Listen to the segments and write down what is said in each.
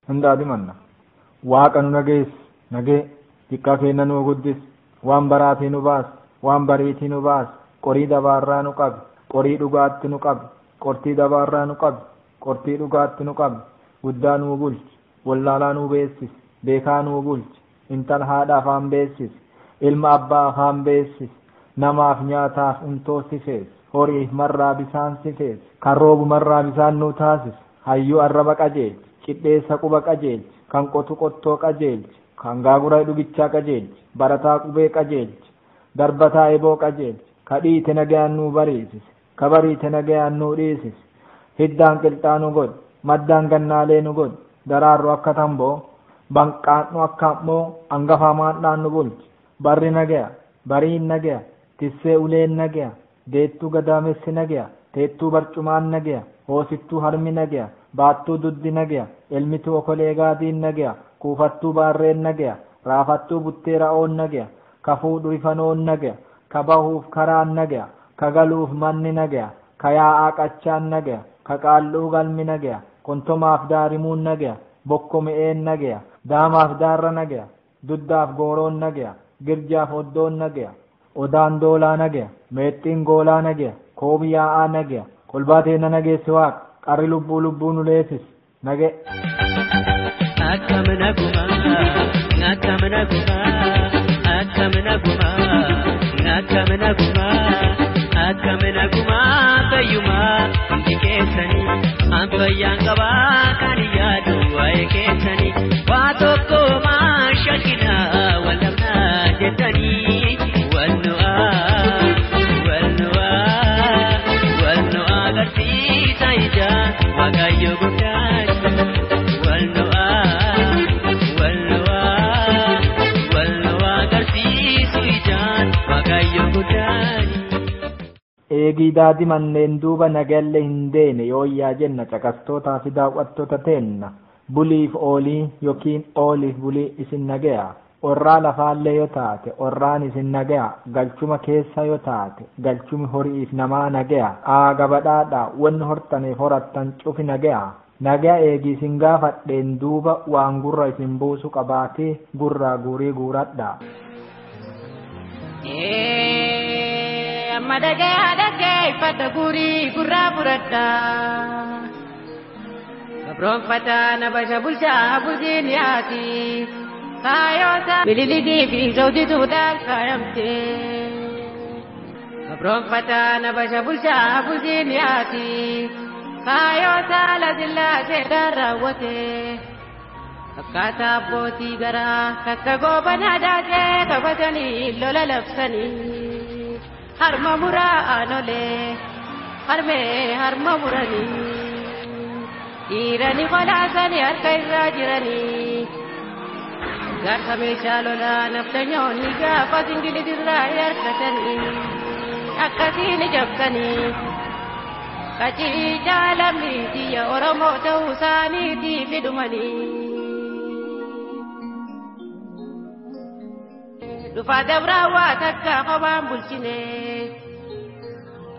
Hundaati manna waaqa nu nagee xiqqaa keenya nu guddis waan baraatii nu baas waan bariitii nu baas qorii dabaarraa nu qabi qorii dhugaatti nu qabi qortii dabaarraa nu qabi qortii dhugaatti nu qabi guddaa nu bulchi wallaalaa nu beessis beekaa nu bulchi intala haadha afaan beessis ilma abbaa afaan beessis namaaf nyaataaf untoo sifees horiif marraa bisaan sifees kan roobu marraa bisaan nu taasis hayyuu arraba qajeelchi qidheessa quba qajeelchi kan qotu qottoo qajeelchi kan gaagura dhugichaa qajeelchi barataa qubee qajeelchi darbataa eboo qajeelchi kadhiite nagayaan nu bariisis kabariite nagayaan nu dhiisis hiddaan qilxaa nu godhi maddaan gannaalee nu godhi daraarru akka tamboo banqaan nu akka ammoo hangafaa maadhaan nu bulchi barri nagaya bariin nagaya tissee uleen nagaya deettuu gadaamessi nagaya teettuu barcumaan nagaya hoosittuu harmi nagaya baattuu duddi nagaya elmituu okolee gaadiin nagaya kuufattuu baarreen nagaya raafattuu butteera oon nagaya kafuu dhurifanoon nagaya kabahuuf karaan nagaya kagaluuf manni nagaya kayaa'aa qachaan nagaya kaqaalluu galmi nagaya kontomaaf daarimuun nagaya bokkome'een nagaya daamaaf daarra nagaya duddaaf gooroon nagaya girjaaf oddoon nagaya odaan doolaa nagaya meexxiin goolaa nagaya koobi yaa'aa nagaya kolbaateena nageessi waaq qarri lubbuu nu leesis nage akkamna guma kayyuma hundi keessanii anfayyaan qabaa kan yaadu waa'ee keessanii waa tokko maashakina wallamnaa jettanii wal nu agarsiisa ija waaqayyo guddaati wal nu agarsiisu ijaan waaqayyo guddaati. Eegii daadii manneen duuba nagalle hin deene yooyyaa jenna caqastootaa fi daawwattoota teenna buliif oolii yookiin ooliif bulii isin nagaya orraa lafaallee yoo taate orraan isin nagaya galchuma keessa yoo taate galchumi horiif namaa nagaya aaga badhaadha wanni hortaniif horattan cufi nagaya nagaya eegii isin gaafadheen duuba waan gurra isin buusu qabaatee gurraa guurii guuradha. Madagaya pada guri gurra burada Kabron fata na basha bulsha bujiniati Kayota bililigi fi zawdi tudal kayamte Kabron fata na basha bulsha bujiniati Kayota lazilla sedarawate Akkata boti gara kakkago banadate kabatani lola lafsani harma mura anole harma murani irani khalasani harka irra jirani garsa meeshaa lola naftanyoonni gaafa singili dirraa yarkatani akkasiin jabsani kacii jaalamni tiyya oromoo ta'uu isaaniitii fidumani Dufa dabraa waa takka qobaan bulchine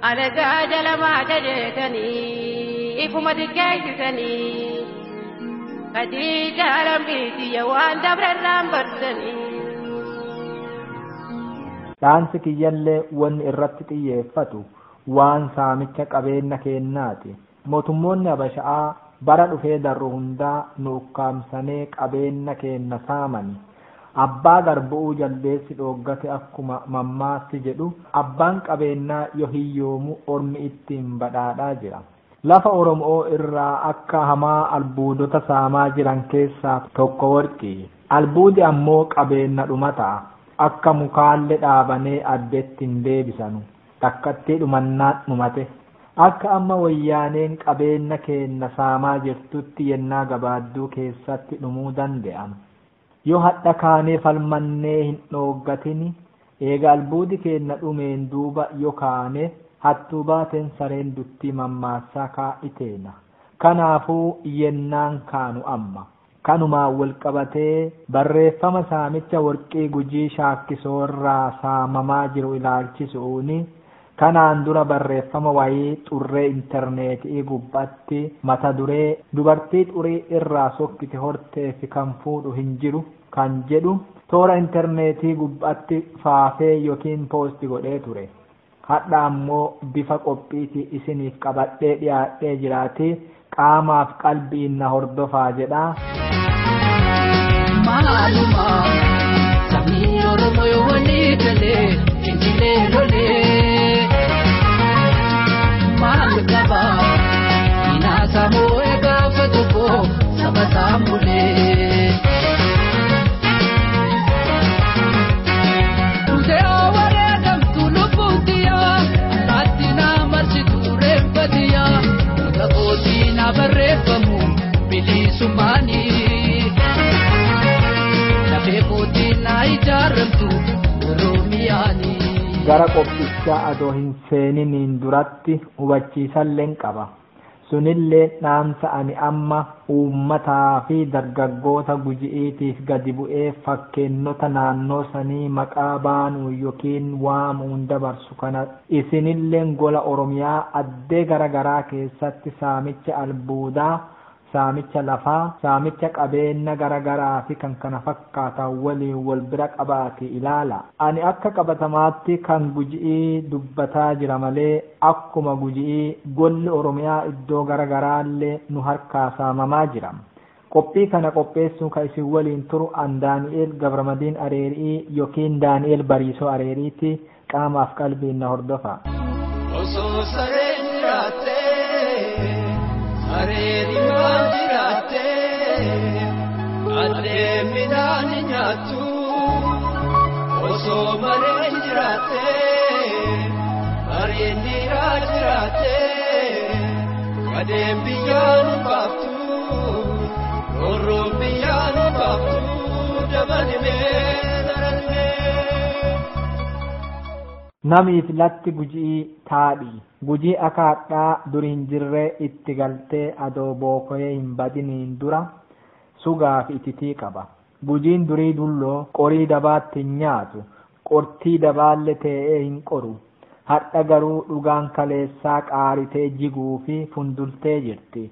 alagaa jalamaa jajeetanii ifuma xiqqeessisanii kadii jaalambiitiyya waan dabrarraan barsanii. Dhaansi kiyyallee wanni irratti xiyyeeffatu waan saamicha qabeenya keennaati. Mootummoonni Habasha'aa bara dhufee darru hundaa nu ukkaamsanee qabeenya keenna saamani. Abbaa garbuu jaldeessi dhoggate akkuma mammaatti jedhu abbaan qabeenyaa yoo hiyyoomu ormi ittiin badhaadhaa jira. Lafa Oromoo irraa akka hamaa albuudota saamaa jiran keessaa tokko warqii. Albuudi ammoo qabeenya dhumata akka mukaalle dhaabanee addeetti hin deebisanu. Takkatti dhumannaan dhumate. Akka amma wayyaaneen qabeenya keenya saamaa jirtutti yennaa gabaadduu keessatti dhumuu danda'ama. Yoo hadha kaanee falmannee hin dhooggatini eega albuudi keenna dhumeen duuba yookaane hattuu baateen sareen duttii mammaasaa kaa'iteena. Kanaafuu yennaan kaanu amma kanumaan wal qabatee barreeffama saamicha warqii Gujii shaakkisoo irraa saamamaa jiru ilaalchisuuni kanaan dura barreeffama wayii xurree intarneetii gubbaatti mata duree dubartii xurii irraa sokkite horteefi kan fuudhu hin jiru kan jedhu toora intarneetii gubbaatti faafee yookiin poosti godhee ture. Hadha ammoo bifa qophiitii isiniif qabadhee dhiyaadhee jiraati. Qaamaaf qalbiin na hordofaa jedha. Maaluma sabni Oromoo yoo walii galee injilee lolee maal qaba inaasa moo eegaafa tokko saba saamulee. Tutee wareegamtu lubbuutiyaa laatti naa marsitu reeffatiyaa muka kootii na barreeffamu bilisummaanii. Gara qophichaa adoo hin seeniniin duratti hubachiisalleen qaba. Sunillee dhaamsa ani amma uummataa fi dargaggoota Guji'iitiif gadi bu'ee fakkeennota naannoo sanii maqaa baanuu yookiin waamuun dabarsu kana isinilleen gola Oromiyaa addee garagaraa keessatti saamicha albuudaa, saamicha lafaa, saamicha qabeenya garagaraa fi kan kana fakkaatan waliin wal bira qabaati ilaala. Ani akka qabatamaatti kan Guji'ii dubbataa jira malee akkuma Guji'ii golli Oromiyaa iddoo garagaraallee nu harkaa saamamaa jira. Qophii kana qopheessuun kan isin waliin turu an Daani'eel Gabramadiin Areerii yookiin Daani'eel Bariisoo Areeriiti. Qaamaaf qalbiin na hordofa. Osoo sareen jiraattee areeri maal jiraattee addee midhaan nyaattu osoo mareen jiraattee mareen dhiiraa jiraattee kadeen biyyaa nu baaftu roorroon biyyaa nu baaftu dabalimee daranimee. Namiif latti Guji'ii taadhi. Gujii akaadhaa duriin jirree itti galtee adoo bookoyee hin badiniin dura sugaaf ititii qaba. Gujiin durii dulloo qorii dabaatti hin nyaatu, qortii dabaalle ta'ee hin qoru. Hadha garuu dhugaan kaleessaa qaaritee jiguu fi fundultee jirti.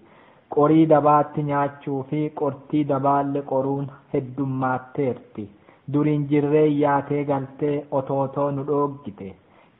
Qorii dabaatti nyaachuu fi qortii dabaalle qoruun heddummaatteerti. Duriin jirree yaatee galtee otootoo nu dhooggite.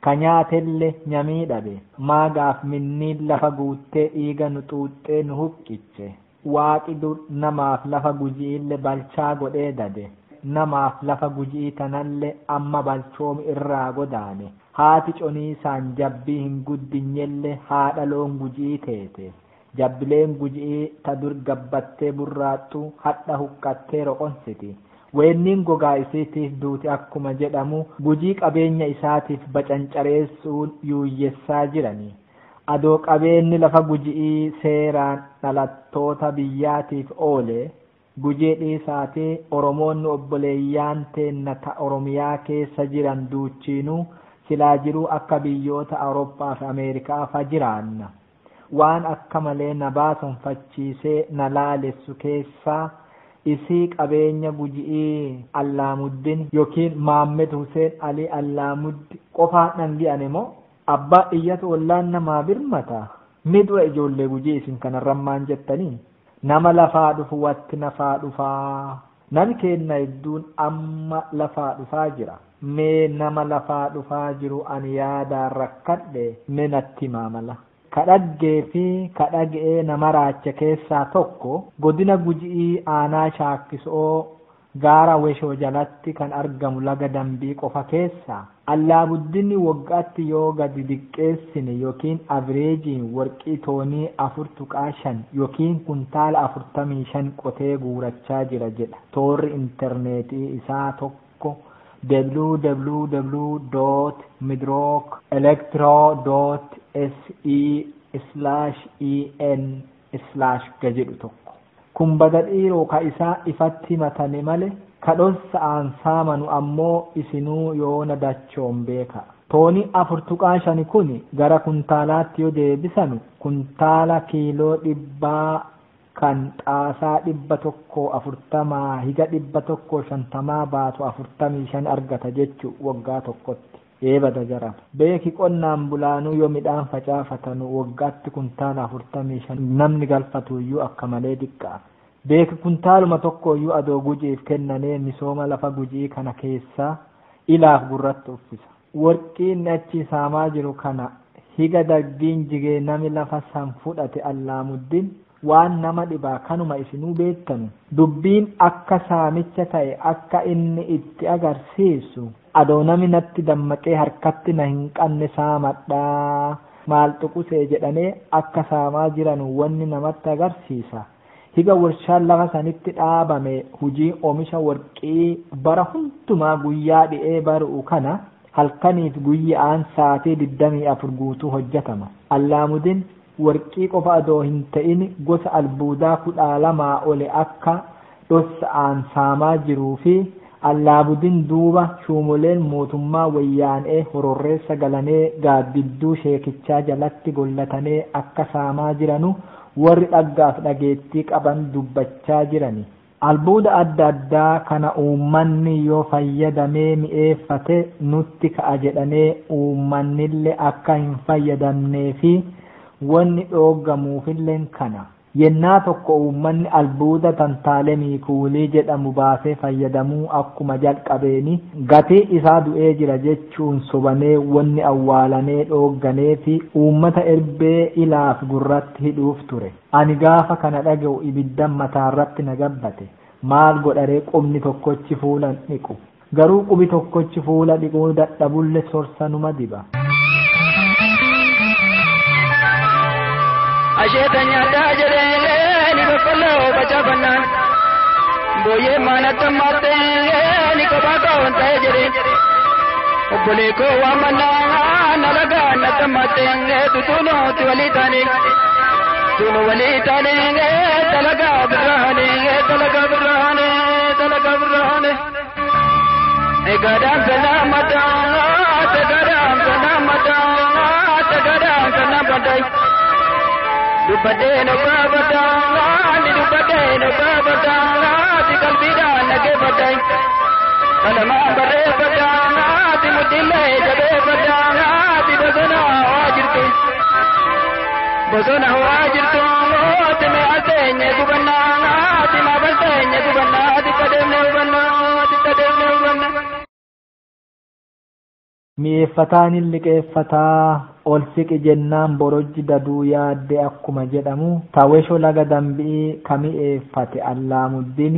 Kanyaatelle nyamii dhabe maagaaf minniin lafa guuttee dhiiga nu xuuxxee nu huqqiche. Waaqi dur namaaf lafa Guji'ille balchaa godhee dade. Namaaf lafa Guji'ii tanallee amma balchoomi irraa godaane. Haati coniisaan jabbii hin guddinyelle haadha loon Guji'ii teete. Jabbileen Guji'ii ta dur gabbattee burraattu hadha huqqattee roqonsiti. Weenniin gogaa isiitiif duuti akkuma jedhamu Gujii qabeenya isaatiif bacancareessuun yuuyyessaa jirani. Adoo qabeenyi lafa Guji'ii seeraan dhalattoota biyyaatiif oole Gujii dhiisaatee Oromoonni obboleeyyaan teenna ta Oromiyaa keessa jiran duuchiinuu silaa jiruu akka biyyoota Awurooppaa fi Ameerikaa fa jiraanna. Waan akka malee na baasonfachiisee na laalessu keessaa isii qabeenya Guji'ii Allaamuddin yookiin Maammed Huseen Ali Allaamuddi qofaan dhangi'ane moo abbaa iyyatu ollaan namaa birmata. Midura ijoollee Gujii isin kanarran maan jettanii nama lafaa dhufu watti nafaa dhufaa. Nami keenna hedduun amma lafaa dhufaa jira. Mee nama lafaa dhufaa jiru ani yaadaan rakkadhe mee natti maamala. Kadhaggee fi kadhagee nama raacha keessaa tokko godina Guji'ii aanaa Shaakkisoo gaara Weshoo jalatti kan argamu laga Dambii qofa keessaa Allaamuddin waggaatti yoo gadi diqqeessine yookiin avireejiin warqii toonii 4.5 yookiin kuntaala 45 qotee guurachaa jira jedha. Toorri intarneetii isaa tokko www.electro.se/en/ga jedhu tokko. Kun bada dhiiroo ka isaa ifatti himatame malee kadhossa'aan saamanu ammoo isinuu yoona dachoon beeka. Tooni 4.5 kun gara kuntaalaatti yoo deebisanu kuntaala kiiloo 100 kan xaasaa 140 higa 150 baatu 45 argata jechuu waggaa tokkotti. Eebada jarama. Beeki qonnaan bulaanuu yoo midhaan facaafatanu waggaatti kuntaala 45 namni galfatuyyuu akka malee diqqaa. Beeki kuntaaluma tokkoyyuu adoo gujiif kennanee misooma lafa gujii kana keessaa ilaaf gurratti uffisa. Warqiin achi saamaa jiru kana higa daggiin jigee nami lafa san fudhate Allaamuddin waan nama dhibaa kanuma isinuu beektanu. Dubbiin akka saamicha ta'e akka inni itti agarsiisu adoo nami natti dammaqee harkatti na hin qabne saamadhaa maal tuqusee jedhanee akka saamaa jiran wanni namatti agarsiisa. Higa warshaan lafa sanitti dhaabame hujii oomisha warqii bara hundumaa guyyaa dhi'ee baru'u kana halkaniif guyya'aan sa'aatii 24 guutuu hojjetama. Allaamuddin warqii qofa adoo hin ta'in gosa albuudaa 12 ole akka dhossa'aan saamaa jiruu fi Allaamuddin duuba shuumoleen mootummaa wayyaanee hororreessa galanee gaaddidduu sheekichaa jalatti gollatanii akka saamaa jiranu warri dhaggaaf dhageettii qaban dubbachaa jirani. Albuuda adda addaa kana uummanni yoo fayyadamee mi'eeffate nutti ka'a jedhanee uummannillee akka hin fayyadamnee fi wanni dhooggamuufillee kana. Yennaa tokko uummanni albuuda tantaalee miikuulii jedhamu baasee fayyadamuu akkuma jalqabeeni gatii isaa du'ee jira jechuun sobamee wanni awwaalanee dhoogganee fi uummata erbee ilaaf gurratti hidhuuf ture. Ani gaafa kana dhaga'u ibiddan mataarratti na gabbate. Maal godharee qubni tokkochi fuula dhiqu. Garuu qubi tokkochi fuula dhiquu dadhabulle sorsanuma diba. Asheetanya daajalee ni boqqolloo facaafannan booyyee maanatta maattee ni kophaa ka'oon ta'ee jedhee obbolee koo waamannaa nalagaa natta maattee tutuunuutti walii taanee tuunu walii taanee dalagaa birraanee dalagaa birraanee dalagaa birraanee eegaadhaan sanaa mataa tagaadhaan sanaa mataa tagaadhaan sanaa badai. Dubbadeen obbaabataa ni dubbadeen obbaabataa ti qalbiidhaan nageeffatai qalamaan barreeffataa ti muddillee jabeeffataa ti bosona ho'aa jirtu bosona ho'aa jirtu ti mi'a teenye gubannaa ti maafan teenye gubannaa ti qadeemne hubannaa ti qadeemne hubannaa. Mi'eeffataan liqeeffataa ol siqi jennaan borojji daduu yaadde akkuma jedhamu tawesho laga dambii kami'eeffate Allaamuddin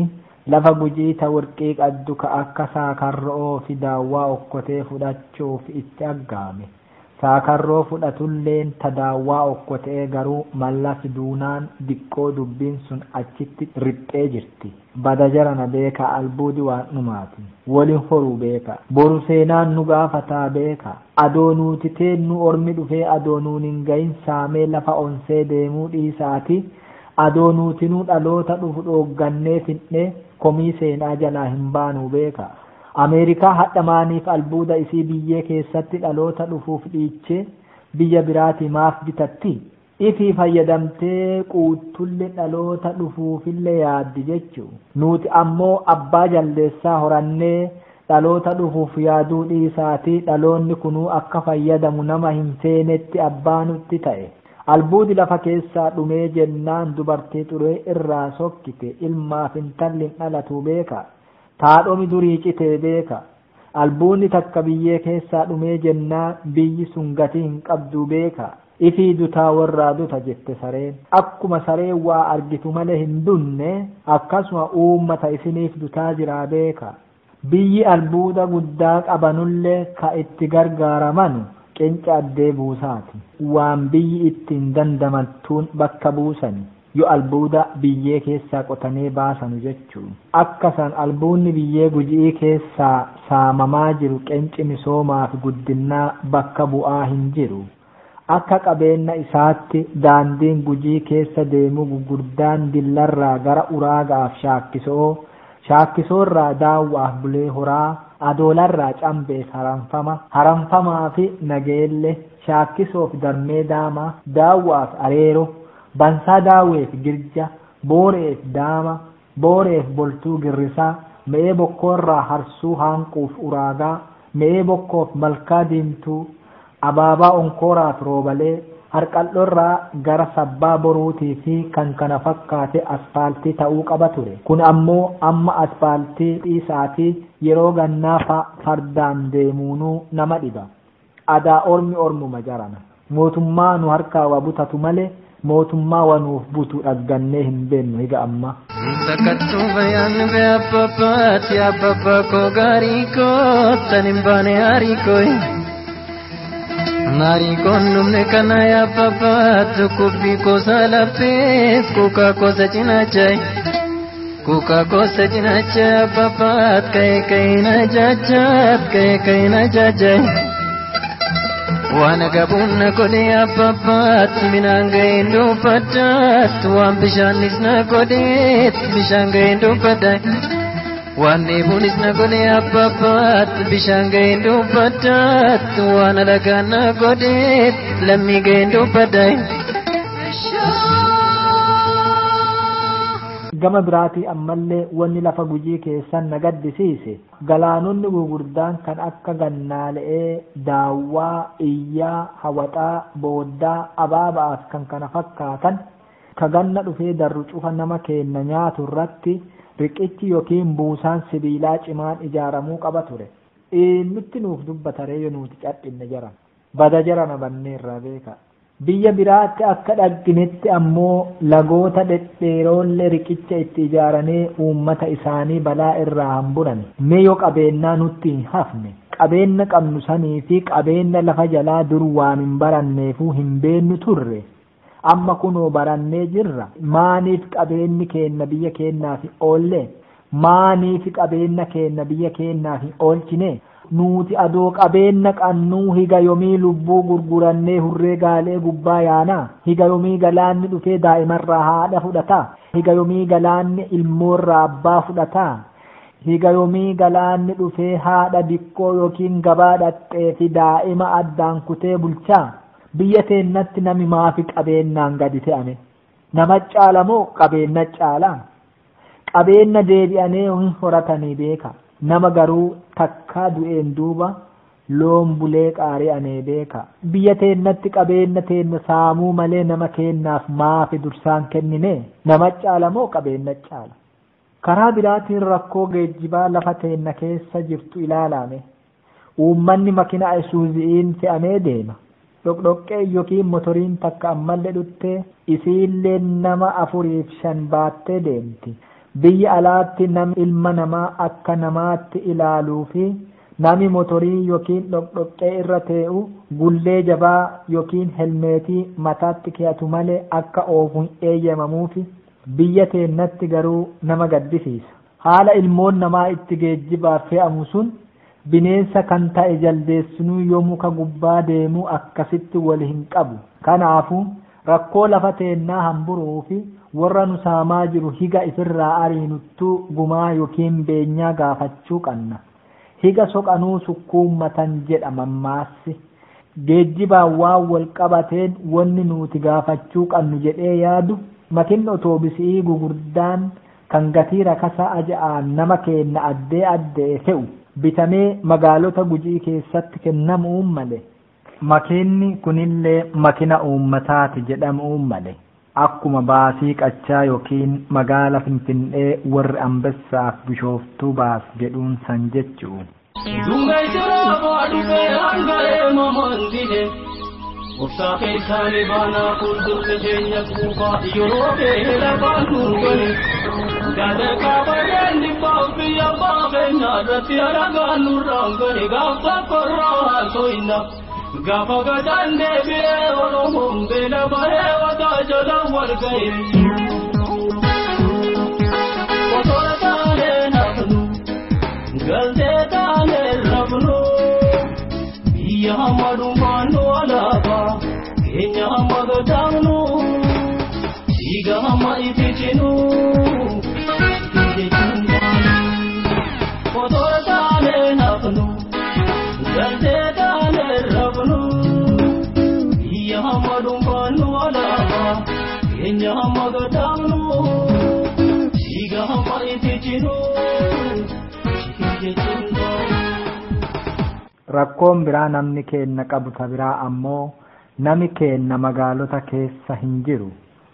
lafa gujii ta warqii qaddu ka akka saakarroo fi daawwaa okkotee fudhachuuf itti aggaame. Saakarroo fudhatulleen ta daawwaa okkotee garuu mallas duunaan diqqoo dubbiin sun achitti riphee jirti. Bada jarana beeka albuudi waan dhumaati. Waliin horuu beeka. Boru seenaan nu gaafataa beeka. Adoo nuti teennu ormi dhufee adoo nuun hin gahin saamee lafa onsee deemuu dhiisaati. Adoo nuti nu dhaloota dhufu dhooggannee fidhee komii seenaa jalaa hin baanuu beeka. Ameerikaa hadha maaniif albuuda isii biyyee keessatti dhaloota dhufuuf dhiichee biyya biraati maaf bitatti? Ifii fayyadamtee quuttullee dhaloota dhufuufillee yaaddi jechuu. Nuti ammoo abbaa jaldeessaa horannee dhaloota dhufuuf yaaduu dhiisaati dhaloonni kunuu akka fayyadamu nama hin feenetti abbaa nutti ta'e. Albuudi lafa keessaa dhumee jennaan dubartii xuree irraa sokkite ilmaaf intalli hin dhalatu beeka. Taadhomi durii citee beeka. Albuudni takka biyyee keessaa dhumee jennaan biyyi sun gatii hin qabdu beeka. Ifii dutaa warraa duta jette sareen. Akkuma sareen waa argitu malee hin dunne akkasuma uummata isiniif dutaa jiraa beeka. Biyyi albuuda guddaa qabanullee ka itti gargaaraman qeenca addee buusaati. Waan biyyi ittiin dandamattuun bakka buusani. Yoo albuuda biyyee keessaa qotanii baasanu jechuun. Akkasan albuudni biyyee gujii keessaa saamamaa jiru qeenci misoomaa fi guddinaa bakka bu'aa hin jiru. Akka qabeenya isaatti daandiin gujii keessa deemu gurguddaan dillarraa gara uraagaaf shaakkisoo shaakkisoorraa daawwaaf bulee horaa adoolarraa cambees haramfamaa fi nageelle shaakkisoof darmee daamaa daawwaaf areero bansaa daawweef girja booreef daama booreef boltuu girrisaa me'ee bokkoorraa harsuu haanquuf uraagaa me'ee bokkoof malkaa diimtuu abaabaa onkooraaf roobalee harqal'oorraa gara sabbaa boruutii fi kan kana fakkaate asfaaltii ta'uu qaba ture. Kun ammoo amma asfaaltii dhiisaatii yeroo gannaa fardaan deemuunuu nama dhiba. Adaa ormuma jarana. Mootummaa nu harkaa waa butatu malee mootummaa wanuuf butu dhaggannee hin beennu higa amma. Sakkattuu bayaan bee abbabbaati abbabba koo gaarii koo tan hin baane haarii koo. Nari konnumne kana ya papat kubi ko salape kuka ko sajinachai papat kai na jajai wana gabunna kode ya papat minanga indo patat wan bishanis na kode bishanga indo patai Wande bunis na gode apapat bishanga indo patat wana lagana gode lammi gendo padai gama biraati ammallee wanni lafa gujii keessan nagaddisiise galaanonni gurguddaan kan akka gannaalee daawwaa iyyaa hawaxaa booddaa abaabaaf kan kana fakkaatan ka ganna dhufee darru cufa nama kenna nyaatu irratti riqichi yookiin buusaan sibiilaa cimaan ijaaramuu qaba ture. Nutti nuuf dubbataree yoo nuti cadhinne jaran bada jarana banneerraa beeka. Biyya biraatti akka dhagginetti ammoo lagoota dhedheeroollee riqicha itti ijaaranii uummata isaanii balaa irraa hamburan. Mee yoo qabeennaa nutti hin hafne qabeenya qabnu sanii fi qabeenya lafa jalaa dur waan hin baranneefuu hin beennu turre. Amma kunoo barannee jirra maaniif qabeenyi keenya biyya keenyaaf oolle maaniif qabeenya keenya biyya keenyaaf oolchine nuti adoo qabeenya qannuu higa yomii lubbuu gurgurannee hurree gaalee gubbaa yaana higa yomii galaanni dhufee daa'imarraa haadha fudhata higa yomii galaanni ilmoorraa abbaa fudhata higa yomii galaanni dhufee haadha dikkoo yookiin gabaa dhaxxee fi daa'ima addaan kutee bulchaa biyya teennatti nami maafi qabeenyaan gadi ta'ame nama caalamoo qabeenya caalaa qabeenya deebi'anii hin horatanii beeka nama garuu takkaa du'een duuba loon bulee qaari'anee beeka biyya teennatti qabeenya teenna saamuu malee nama kennaaf maafi dursaan kennine nama caalamoo qabeenya caala karaa biraatiin rakkoo geejjibaa lafa teenna keessa jirtu ilaalame uummanni makina isuuzi'iin fe'amee deema dhoqdhoqqee yookiin motoriin takka ammallee dhuttee isiillee nama 4-5 baattee deemti. Biyya alaatti namni ilma namaa akka namaatti ilaaluu fi nami motorii yookiin dhoqdhoqqee irra tee'u gullee jabaa yookiin helmeetii mataatti keeyatu malee akka oofuun eeyyamamuufi biyya teennatti garuu nama gaddisiisa. Haala ilmoon namaa itti geejjibaaf fe'amu sun bineensa kan ta'e jaldeessinuu yoo muka gubbaa deemu akkasitti wal hin qabu. Kanaafuu rakkoo lafa teennaa hamburuu fi warra nu saamaa jiru higa ifirraa ariinuttuu gumaa yookiin beenyaa gaafachuu qabna. Higa soqanuu sukkuummatan jedha mammaassi. Geejjibaan waan wal qabateen wanni nuti gaafachuu qabnu jedhee yaadu makiinni otoobisii gugurdaan kan gatii rakasaa aja'aan nama kenna addee fe'u. Bitamee magaalota gujii keessatti kennamuun male makiinni kunillee makina uummataati jedhamuun male akkuma baasii qachaa yookiin magaala Finfinnee warri Ambessaaf Bishooftuu baas jedhuun san jechuu. Gada kabayan di bawah ya bawahnya berarti ada galurang kini gapa korang soina gapa gadan debi orang bela bare wada jalan warga ini kotor tane nafnu galde tane rabnu iya madu manu alaba kenya magadanu iga ma itchinu nyama gadamnu siga hama itichiru chikijechunda rakkoon biraa namni keenna qabu ta biraa ammoo nami keenna magaalota keessa hin jiru.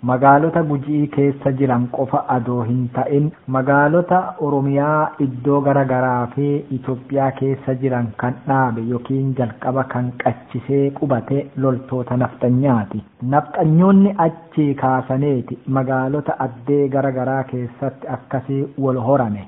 Magaalota Gujii keessa jiran qofa adoo hin ta'in magaalota Oromiyaa iddoo garagaraa fi Itoophiyaa keessa jiran kan dhaabe yookiin jalqaba kan qachisee qubate loltoota nafxanyaati. Nafxanyoonni achii kaasaneeti magaalota addee garagaraa keessatti akkasii wal horame.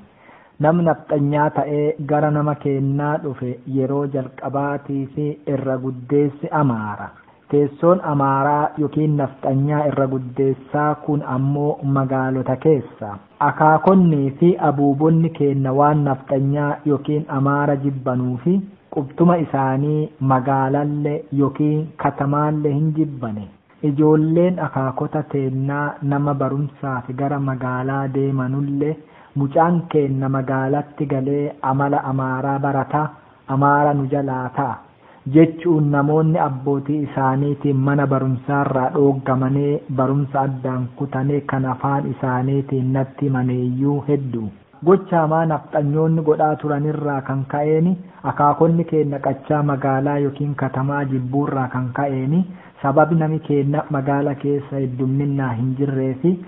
Nam nafxanyaa ta'ee gara nama keennaa dhufe yeroo jalqabaatii fi irra guddeessi Amaara. Teessoon Amaaraa yookiin nafxanyaa irra guddeessaa kun ammoo magaalota keessa. Akaakonnii fi abuubonni keenna waan nafxanyaa yookiin Amaara jibbanuu fi qubtuma isaanii magaalallee yookiin katamaallee hin jibbane. Ijoolleen akaakota teennaa nama barumsaaf gara magaalaa deemanullee mucaan keenna magaalatti galee amala Amaaraa barata Amaara nu jalaa ta'a. Jechuun namoonni abbootii isaaniitiin mana barumsaarraa dhooggamanii barumsa addaan kutanii kan afaan isaaniitiin natti maneeyyuu hedduu. Gocha hamaa nafxanyoonni godhaa turanirraa kan ka'eeni akaakonni keenya qachaa magaalaa yookiin katamaa jibbuurraa kan ka'eeni sababi nami keenya magaala keessa heddumminnaa hin jirree fi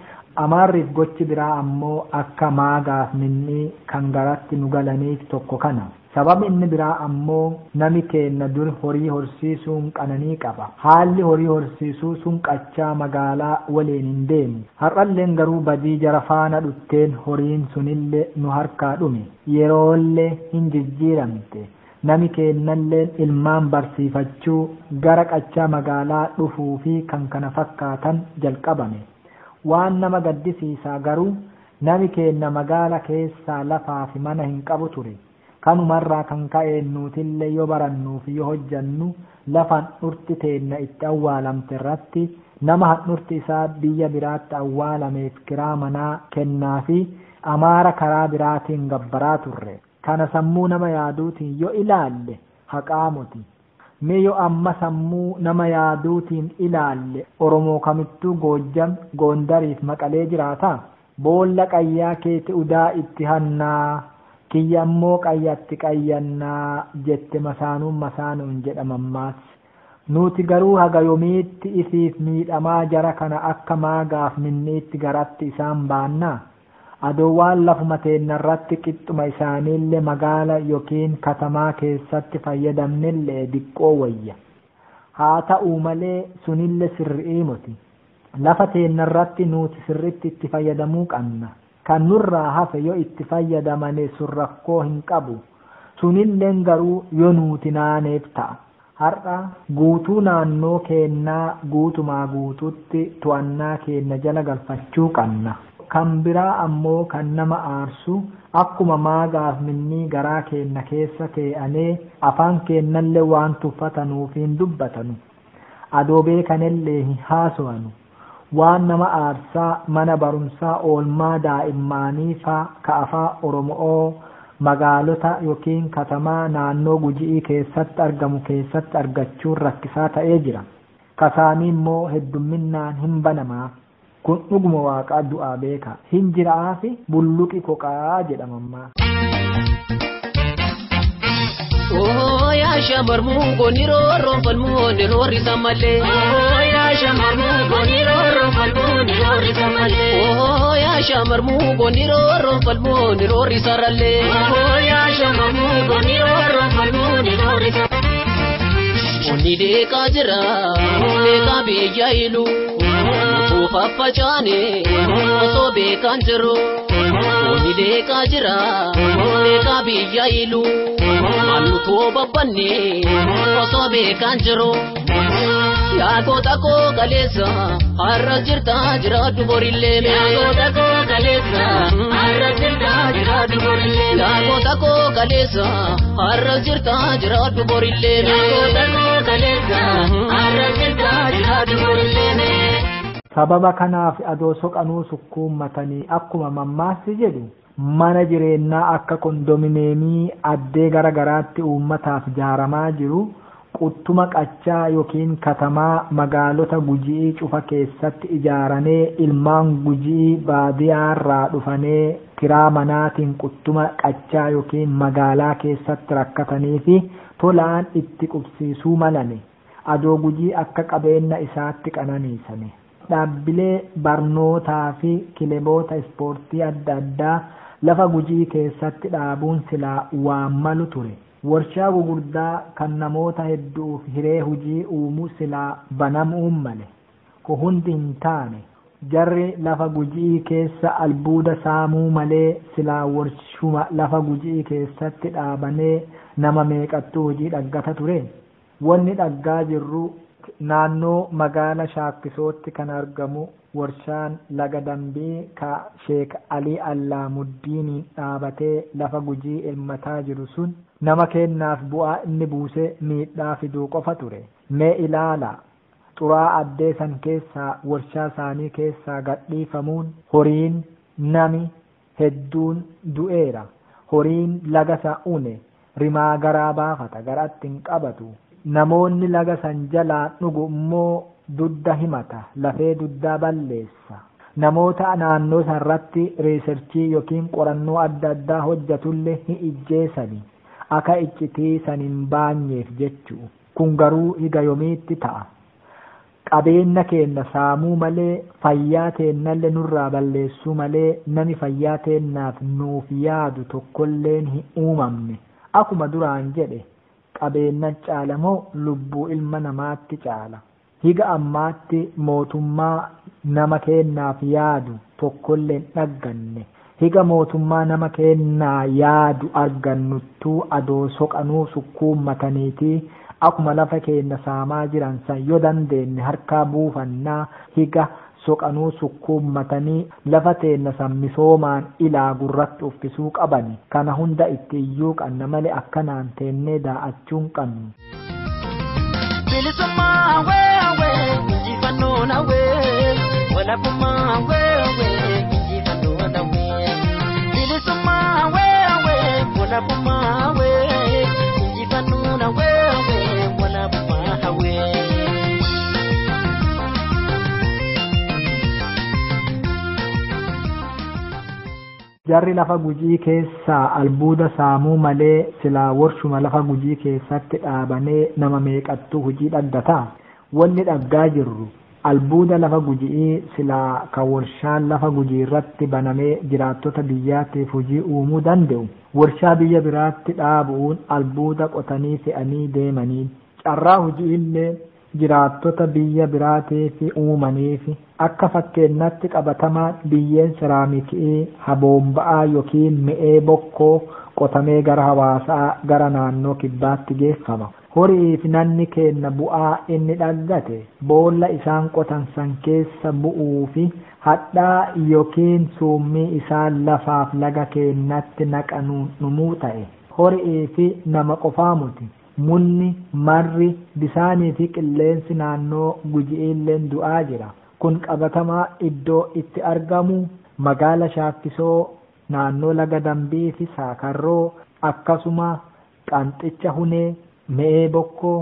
Amaarriif gochi biraa ammoo akka maagaaf minnii kan garatti nu galaniif tokko kana. Sababi inni biraa ammoo nami keenya dur horii horsiisuun qananii qaba. Haalli horii horsiisuu sun qachaa magaalaa waliin hin deemu. Har'alleen garuu badii jara faana dhutteen horiin sunillee nu harkaa dhume. Yeroollee hin jijjiiramte. Nami keenyalleen ilmaan barsiifachuu gara qachaa magaalaa dhufuu fi kan kana fakkaatan jalqabame. Waan nama gaddisiisaa garuu nami keenya magaala keessaa lafaa fi mana hin qabu ture. Kanumarraa kan ka'een nuutillee yoo barannuuf yoo hojjannu lafa handhuurti teenna itti awwaalamte irratti nama handhuurti isaa biyya biraatti awwaalameef kiraa manaa kennaa fi Amaara karaa biraatiin gabbaraa turre. Kana sammuu nama yaaduutiin yoo ilaalle haqaamuti. Mee yoo amma sammuu nama yaaduutiin ilaalle Oromoo kamittuu Goojjam, Gondariif Maqalee jiraataa? Boolla qayyaa keeti udaa itti hannaa. Kiyya ammoo qayyatti qayyannaa jette masaanuun jedhamammaas. Nuti garuu haga yoomiitti isiif miidhamaa jara kana akka maagaaf minniitti garatti isaan baannaa. Adoowwan lafuma teennarratti qixxuma isaaniillee magaala yookiin katamaa keessatti fayyadamnillee diqqoo wayya. Haa ta'uu malee sunillee sirrii miti. Lafa teennarratti nuti sirritti itti fayyadamuu qabna. Kan nurraa hafe yoo itti fayyadamane sun rakkoo hin qabu. Sunilleen garuu yoo nuti naaneef ta'a. Har'a guutuu naannoo keennaa guutumaa guututti to'annaa keenya jala galfachuu qabna. Kan biraa ammoo kan nama aarsu akkuma maagaaf minnii garaa keenya keessa tee'anee afaan keenyallee waan tuffatanuuf hin dubbatanu. Adoobee kanallee hin haasawanu. Waan nama aarsaa mana barumsaa oolmaa daa'immaanii faa ka afaan Oromoo magaalota yookiin katamaa naannoo Gujii keessatti argamu keessatti argachuun rakkisaa ta'ee jira. Kasaanii immoo heddumminnaan hin banamaa. Kun dhuguma waaqaa du'aa beeka. Hin jiraa fi bulluqi koqaa jedhamammaa. yaa shamarruu gooniroo roonfalmoo niroo risa malee. yaa shamarruu gooniroo roonfalmoo niroo risa malee. yaa shamarruu gooniroo roonfalmoo niroo risa rallee. yaa shamarruu gooniroo roonfalmoo niroo risa. Onni deekaa jira deekaa biyya ilu. Fafachaane osoo beekan jiru. Onni deekaa jira deekaa biyya ilu. Maalutoo babbanne osoo beekan jiru. Yaa goota koo galeessa har'a jirta jiraadhu borillee. Yaa goota koo galeessa har'a jirta jiraadhu borillee. Yaa goota koo galeessa har'a jirta jiraadhu borillee. Yaa goota koo galeessa har'a jirta jiraadhu borillee. Sababa kanaaf adoo soqanuu sukkuummatanii akkuma mammaassi jedhu mana jireenyaa akka kondominiyeemii addee garagaraatti uummataaf ijaaramaa jiru quttuma qachaa yookiin katamaa magaalota Gujii cufa keessatti ijaaramee ilmaan Gujii baadiyyaarraa dhufanii kiraa manaatiin quttuma qachaa yookiin magaalaa keessatti rakkatanii fi tolaan itti qubsiisuu malane adoo Gujii akka qabeenya isaatti qananiisane. Dhaabbilee barnootaa fi kilaboota ispoortii adda addaa lafa Gujii keessatti dhaabuun silaa waan malu ture. Warshaa gugurdaa kan namoota hedduuf hiree hojii uumuu silaa banamuun male. Kun hundi hin taane jarri lafa Gujii keessa albuuda saamuu malee silaa warshuma lafa Gujii keessatti dhaabanii nama meeqattuu hojii dhaggata ture. Wanni dhaggaa jirru naannoo magaala Shaakkisootti kan argamu warshaan laga dambii ka Sheek Alii Allaamuddin dhaabatee lafa Gujii elmataa jiru sun nama kennaaf bu'aa inni buusee miidhaa fiduu qofa ture. Mee ilaala xuraa addee san keessaa warshaa isaanii keessaa gadhiifamuun horiin nami hedduun du'eera. Horiin laga san une rimaa garaa baafata garatti hin qabatu. Namoonni laga san jalaa dhugu immoo dudda himata lafee duddaa balleessa. Namoota naannoo sanarratti riisarchii yookiin qorannoo adda addaa hojjetullee hin ijjeessani akka iccitii san hin baanyeef jechuu. Kun garuu higa yoomiitti ta'a. Qabeenya keenya saamuu malee fayyaa teennallee nurraa balleessuu malee nami fayyaa teennaaf nuuf yaadu tokkolleen hin uumamne. Akkuma duraan jedhe qabeenya caala moo lubbuu ilma namaatti caala. Higa ammaatti mootummaa nama kennaaf yaadu tokkolleen dhagganne. Higa mootummaa nama kennaa yaadu argannuttuu adoo soqanuu sukkuummataniitii akkuma lafa keenya saamaa jiran san yoo dandeenye harkaa buufannaa higa soqanuu sukkuummatanii lafa teenya san misoomaan ilaa gurratti uffisuu qabani. Kana hunda itti iyyuu qabna malee akkanaan teennee daa'achuun qabnu. Bilisummaa weewee injifannoo nawee walabummaa weewee injifannoo nawee. Bilisummaa weewee walabummaa weewee injifannoo nawee walabummaa hawee. Jarri lafa Gujii keessaa albuuda saamuu malee silaa warshuma lafa Gujii keessatti dhaabanee nama meeqattuu hojii dhaggataa. Wanni dhaggaa jirru albuuda lafa Gujii silaa kan warshaan lafa Gujii irratti banamee jiraattota biyyaatiif hojii uumuu danda'u. Warshaa biyya biraatti dhaabuun albuuda qotanii fe'anii deemanii carraa hojii illee jiraattota biyya biraatiif uumaniif akka fakkeenyaatti qabatamaa biyyeen seraamikii haboomba'aa yookiin mi'ee bokkoo qotamee gara hawaasaa gara naannoo kibbaatti geeffama. Horiif namni kenna bu'aa inni dhaggate boolla isaan qotan san keessa bu'uu fi hadhaa yookiin suummii isaan lafaaf laga keenyatti naqanuun dhumuu ta'e. Horiif nama qofaa muti. Munni marri bisaanii fi qilleensi naannoo Gujiilleen du'aa jira. Kun qabatamaa iddoo itti argamu magaala Shaakkisoo naannoo laga dambii fi Saakarroo akkasuma Qanxicha Hunee Me'ee Bokkoo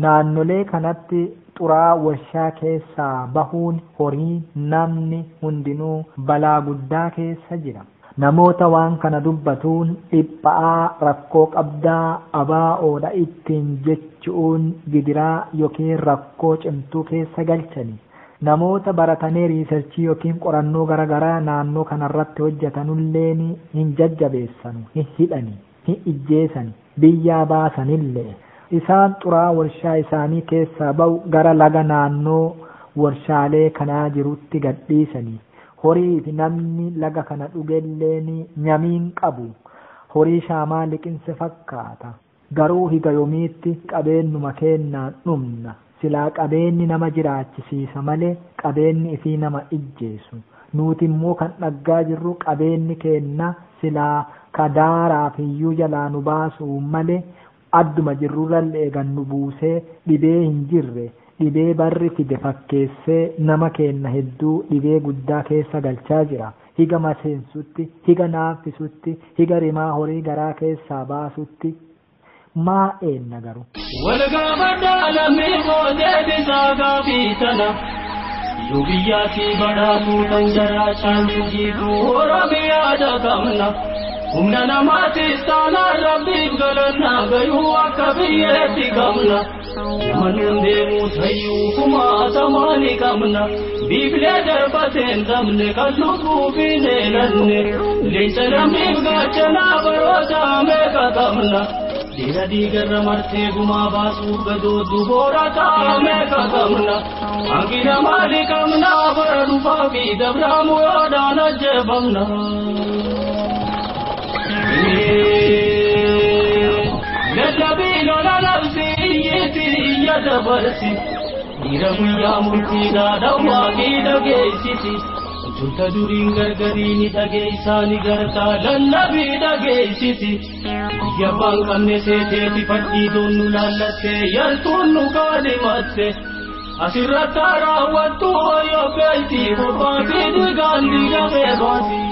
naannolee kanatti xuraa warshaa keessaa bahuun horii namni hundinuu balaa guddaa keessa jira. Namoota waan kana dubbatuun dhiphaa rakkoo qabdaa abaa'oodha ittiin jechuun gidiraa yookiin rakkoo cimtuu keessa galchani. Namoota baratanii riisarchii yookiin qorannoo garaagaraa naannoo kanarratti hojjetanulleen hin jajjabeessanu, hin hidhani, hin ijjeessani, biyyaa baasanillee. Isaan xuraa warshaa isaanii keessaa ba'u gara laga naannoo warshaalee kanaa jirutti gadhiisanii. Horii fi namni laga kana dhugelleen nyamiin qabu horii shaamaa liqinse fakkaata. Garuu higa yoomiitti qabeenyuma kennaan dhumna. Silaa qabeenyi nama jiraachisiisa malee qabeenyi ifii nama ijjeessu. Nuti immoo kan dhaggaa jirru qabeenyi kenna silaa kadaaraaf iyyuu jalaa nu baasu malee adduma jirrurrallee eegan nu buusee dhibee hin jirre. Dhibee barri fide fakkeessee nama kenna hedduu dhibee guddaa keessa galchaa jira. Higa maseensutti, higa naaffisutti, higa rimaa horii garaa keessaa baasutti maa eenna garu walgaabadha lammii boodee bisaagaa fiitana yubiyyaati badhaatu danjaraa caaltu jiituu oromiyaa dagamna humna namaatis taanaa rabbiif galannaa gayuu akka biyyeetti qabna namannuun deemuu tayyuu kumaatamaani qabna biiflee darbateen dabne kan lubbuufiin eelanne leenca lammiif gaachanaa baroota meeqa qabna dhiira diigarra martee gumaa baasuuf gadooddu boorataa meeqa qabna hangina maali qabna bara dhufaa fi dabraamu yoodhaan ajjeefamna lallabii lola labsi iyyiti iyya dabarsi dhiira guyyaa murtiidhaa dhawwaaqii dhageessisi Junta duriin gargariini dhageessaani gartaa lallabii dhageessisi yabbaan qabne seeteeti fadhii doonnu laallattee yartuun nu kaalimatte asirratti raawwattu hoyyoo beektii bobbaatii dhiigaan dhiigamee baati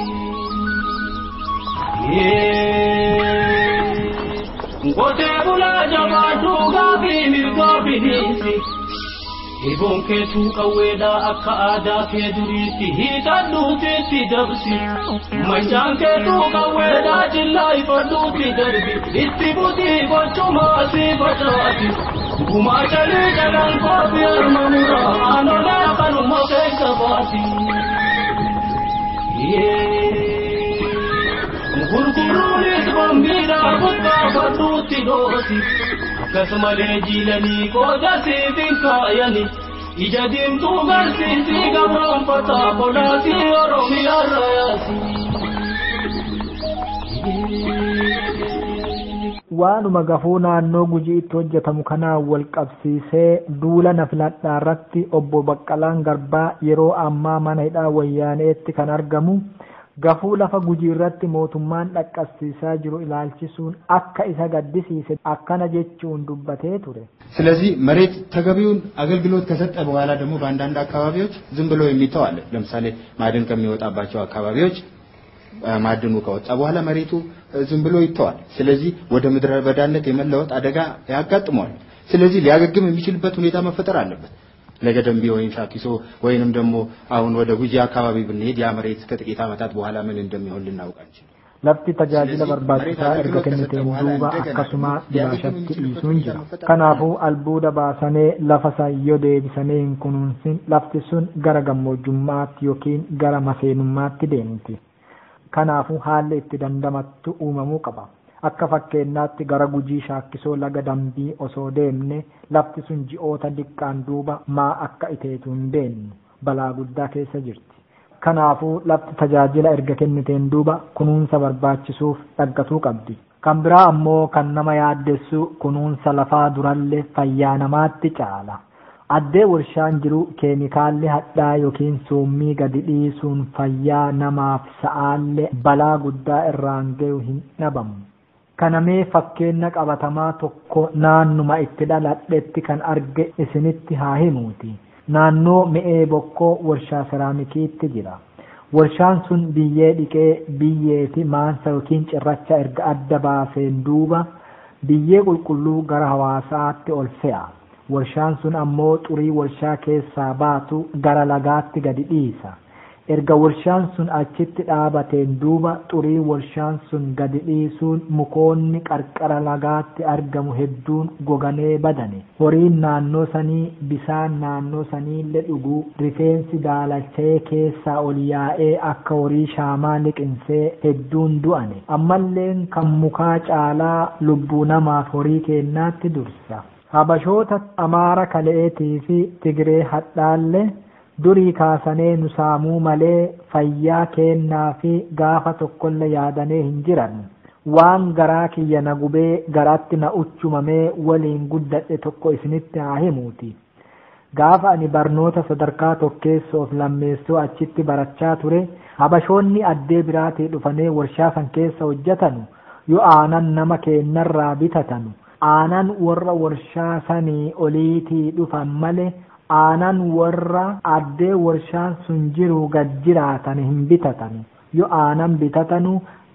Ngotee bulaa jabaadhuu gaafii mirgaa biniisi Iboon keetuu qawweedhaa akka aadaa kee duriitti hiixadhuutiitti dabsi Manchaan keetuu qawweedhaa jillaa ifadhuutti darbi itti butii gochumaa si facaati Gumaa jalii jalaan koofii harma muraa aanolee kanuma keessa baati Gurguruunis bambiidhaa guddaa fadhuutti dhoosi Akkasumalee jiilanii qooda siifin kaayani ija diimtuu garsiisii gabroonfataa qolaasii oromiyaarra yaasi waanuma gafuu naannoo Gujiitti hojjetamu kanaan wal qabsiisee duula na filadhaa irratti obbo Baqqalaan Garbaa yeroo ammaa mana hidhaa wayyaaneetti kan argamu gafuu lafa Gujii irratti mootummaan dhaqqabsiisaa jiru ilaalchisuun akka isa gaddisiise akkana jechuun dubbatee ture ስለዚህ መሬት ተገቢውን አገልግሎት ከሰጠ በኋላ ደግሞ በአንዳንድ አካባቢዎች ዝም ብሎ የሚተው አለ ለምሳሌ ማዕድን ከሚወጣባቸው አካባቢዎች ማዕድኑ ከወጣ በኋላ መሬቱ ዝም ብሎ ይተዋል ስለዚህ ወደ ምድረ በዳነት የመለወጥ አደጋ ያጋጥመዋል ስለዚህ ሊያገግም የሚችልበት ሁኔታ መፈጠር አለበት ለገደምቢ ወይም ሻኪሶ ወይንም ደግሞ አሁን ወደ ጉጂ አካባቢ ብንሄድ ያ መሬት ከጥቂት ዓመታት በኋላ ምን እንደሚሆን ልናውቅ አንችልም lafti tajaajila barbaachisaa erga kenniteen duuba akkasuma bilaashatti dhiisuun jira kanaafuu albuuda baasanee lafa sayyoo deebisanii hin kunuunsin lafti sun gara gammoojjummaatti yookiin gara maseenummaatti deemti kanaafuu haalli itti dandamattu uumamuu qaba akka fakkeenyaatti gara Gujii Shaakkisoo laga Dambii osoo deemne lafti sun ji'oota diqqaan duuba maa akka iteetu hin beeknu balaa guddaa keessa jirti kanaafuu lafti tajaajila erga kenniteen duuba kunuunsa barbaachisuuf dhaggatuu qabdi kan biraa ammoo kan nama yaaddessu kunuunsa lafaa durallee fayyaa namaatti caala addee warshaan jiru keemikaalli hadhaa yookiin summii gadi dhiisuun fayyaa namaaf sa'aallee balaa guddaa irraan gahu hin dhabamu kanamee fakkeenya qabatamaa tokko naannuma itti dhaladhetti kan arge isinitti haa himuuti naannoo mi'ee bokkoo warshaa seraamikiitti jira warshaan sun biyyee dhiqee biyyeeti maansa yookiin cirracha erga adda baaseen duuba biyyee qulqulluu gara hawaasaatti ol fe'a warshaan sun ammoo xurii warshaa keessaa baatu gara lagaatti gadi dhiisa erga warshaan sun achitti dhaabateen duuba xurii warshaan sun gadi dhiisuun mukoonni qarqara lagaatti argamu hedduun goganee badane horiin naannoo sanii bisaan naannoo saniillee dhuguu rifeensi daalachee keessaa ol yaa'ee akka horii shaamaa liqinsee hedduun du'ane ammalleen kan mukaa caalaa lubbuu namaaf horii kennaatti dursa habashoota Amaara Kaleetii fi Tigree hadhaallee durii kaasanee nu saamuu malee fayyaa kennaa fi gaafa tokkollee yaadanee hin jiran waan garaa kiyya na gubee garaatti na uchumamee waliin guddadhe tokko isinitti haa himuuti gaafa ani barnoota sadarkaa tokkeessoof lammeessoo achitti barachaa ture habashoonni addee biraatii dhufanii warshaa san keessa hojjetanu yoo aanan nama kennarraa bitatanu aanan warra warshaa sanii oliitii dhufan malee aanan warra addee warshaan sun jiru gad jiraatan hin bitatan yoo aanan bitatanu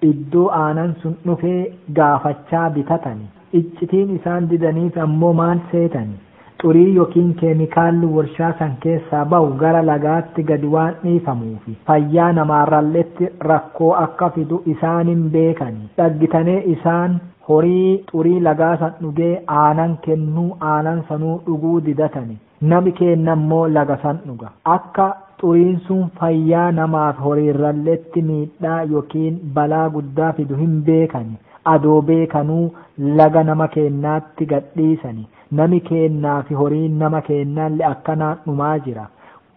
iddoo aanan sun dhufee gaafachaa bitatani iccitiin isaan didaniif ammoo maal seetani xurii yookiin keemikaalli warshaa san keessaa bahu gara lagaatti gadi waan dhiifamuufi fayyaa namaarralletti rakkoo akka fidu isaanin beekani dhaggitanee isaan horii xurii lagaa san dhugee aanan kennuu aanan sanuu dhuguu didatani nami kenna ammoo laga san dhuga akka xuriin sun fayyaa namaaf horiirralletti miidhaa yookiin balaa guddaa fidu hin beekani adoo beekanuu laga nama kennaatti gadhiisani nami kennaa fi horiin nama kennaallee akkanaan dhumaa jira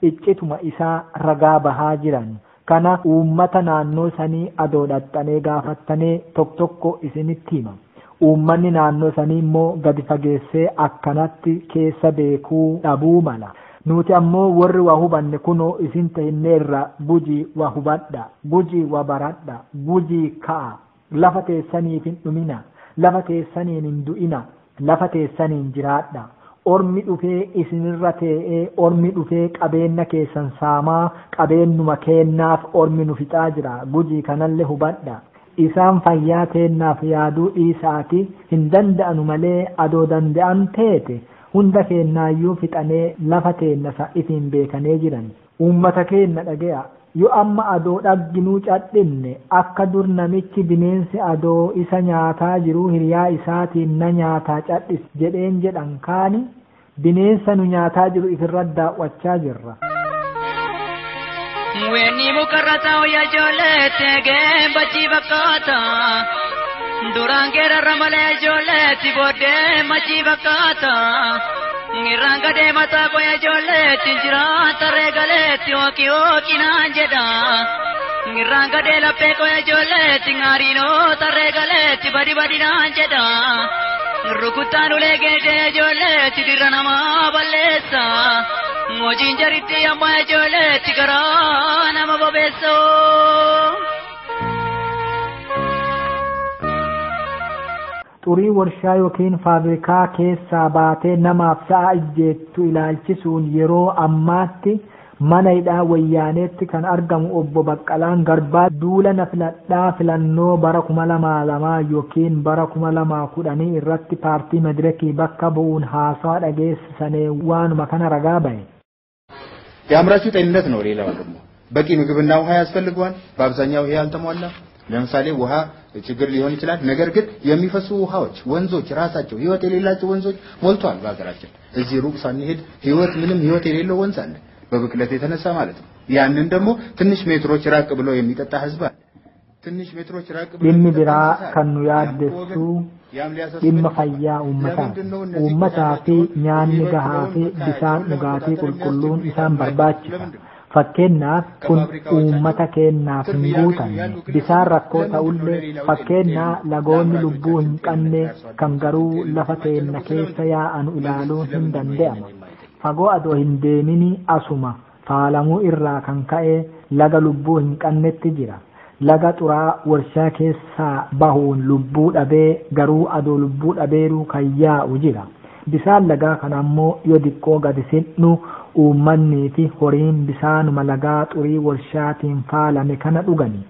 iccituma isaa ragaa bahaa jiran kana uummata naannoo sanii adoo dhaxxanee gaafattanee tokko isinitti hima uummanni naannoo sanii immoo gadi fageessee akkanatti keessa beekuu dhabuu mala nuti ammoo warri waa hubanne kunoo isin ta'inneerra bujii waa hubadha bujii waa baradha bujii ka'a lafa teessaniif hin dhumina lafa teessaniin hin du'ina lafa teessaniin jiraadha ormi dhufee isinirra tee'ee ormi dhufee qabeenya keessan saamaa qabeenyuma kennaaf ormi nu fixaa jira bujii kanallee hubadha isaan fayyaa teennaaf yaaduu dhiisaati hin danda'anu malee adoo danda'an teete hunda kennaayyuu fixanee lafa teennasa isin beekanee jiran uummata keenna dhagaya yoo amma adoo dhagginuu cadhinne akka dur namichi bineensi adoo isa nyaataa jiru hiriyaa isaatiin na nyaataa cadhis jedheen jedhan kaani bineensa nu nyaataa jiru ifirra daawwachaa jirra. Weni mukarrata ya jolete ge bachi bakata durangera ramale jolete bode machi bakata ngiranga de mata ko ya jolete jira tare galete oki nanjeda ngiranga de lape ko ya jolete ngarino tare galete badi nanjeda rukutanu lege de jolete diranama balesa mojin jariti amma jolete garana mababeso xurii warshaa yookiin faabrikaa keessaa baatee namaaf sa'a ijjeettu ilaalchisuun yeroo ammaatti mana hidhaa wayyaaneetti kan argamu obbo Baqqalaan Garbaa duula na filadhaa filannoo bara 2002 yookiin bara 2010 irratti paartii madirakii bakka bu'uun haasawa dhageessisanii waanuma kana ragaa bahe. የአምራቹ ጤንነት ነው። ሌላው ደግሞ በቂ ምግብና ውሃ ያስፈልገዋል። በአብዛኛው ይሄ ያልተሟላ ለምሳሌ ውሃ ችግር ሊሆን ይችላል። ነገር ግን የሚፈሱ ውሃዎች ወንዞች ራሳቸው ህይወት የሌላቸው ወንዞች ሞልቷል በአገራችን። እዚህ ሩቅ ሳንሄድ ምንም ህይወት የሌለው ወንዝ አለ በብክለት የተነሳ ማለት ነው። ያንን ደግሞ ትንሽ ሜትሮች ራቅ ብሎ የሚጠጣ ህዝብ አለ። ትንሽ ሜትሮች ራቅ ብሎ የሚብራ ከኑ ያደሱ dhimma fayyaa uummataa fi nyaanni gahaa fi bishaan dhugaatii qulqulluun isaan barbaachisa. Fakkeenyaaf kun uummata keennaaf hin guutanne bishaan rakkoo ta'ullee fakkeenyaa lagoonni lubbuu hin qabne kan garuu lafa teenna keessa yaa'anu ilaaluun hin danda'ama. Fagoo adoo hin deemini asuma faalamuu irraa kan ka'e laga lubbuu hin qabnetti jira. Laga xuraa warshaa keessaa bahuun lubbuu dhabee garuu adoo lubbuu dhabeeruu kan yaa'u jira. Bishaan lagaa kana ammoo yoo diqqoo gadi sinnu uummannii fi horiin bisaanuma lagaa xurii warshaatiin faalame kana dhugani.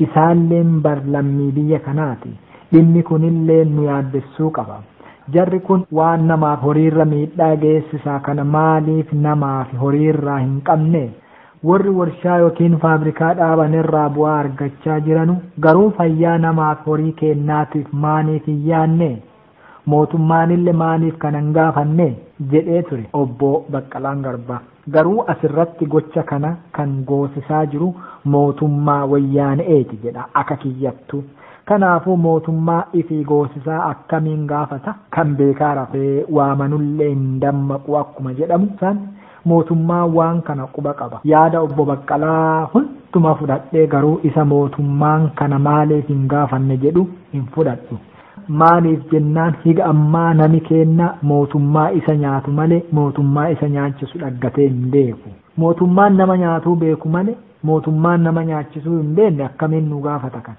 Isaalleen barlammii biyya kanaati. Dhimmi kunillee nu yaaddessuu qaba. Jarri kun waan namaaf horiirra miidhaa geessisaa kana maaliif namaaf horiirraa hin qabne? Warri warshaa yookiin faabrikaa dhaaban irraa bu'aa argachaa jiranu garuu fayyaa namaaf horii kennaatiif maaliif hin yaanne mootummaanillee maaliif kan hin gaafanne jedhee ture obbo Baqqalaan Garbaa. Garuu asirratti gocha kana kan goosisaa jiru mootummaa wayyaaneeti jedha akka kiyyattu. Kanaafuu mootummaa ifii goosisaa akkamiin gaafata kan beekaa rafee waamanullee hin dammaqu akkuma jedhamu san. Mootummaa waan kana quba qaba. Yaada obbo Baqqalaa hunduma fudhadhee garuu isa mootummaan kana maaliif hin gaafanne jedhu hin fudhadhu. Maaliif jennaan higa ammaa nami kenna mootummaa isa nyaatu malee mootummaa isa nyaachisu dhaggatee hin beeku. Mootummaan nama nyaatuu beeku malee mootummaan nama nyaachisuu hin beekne akkamiin nu gaafata kan.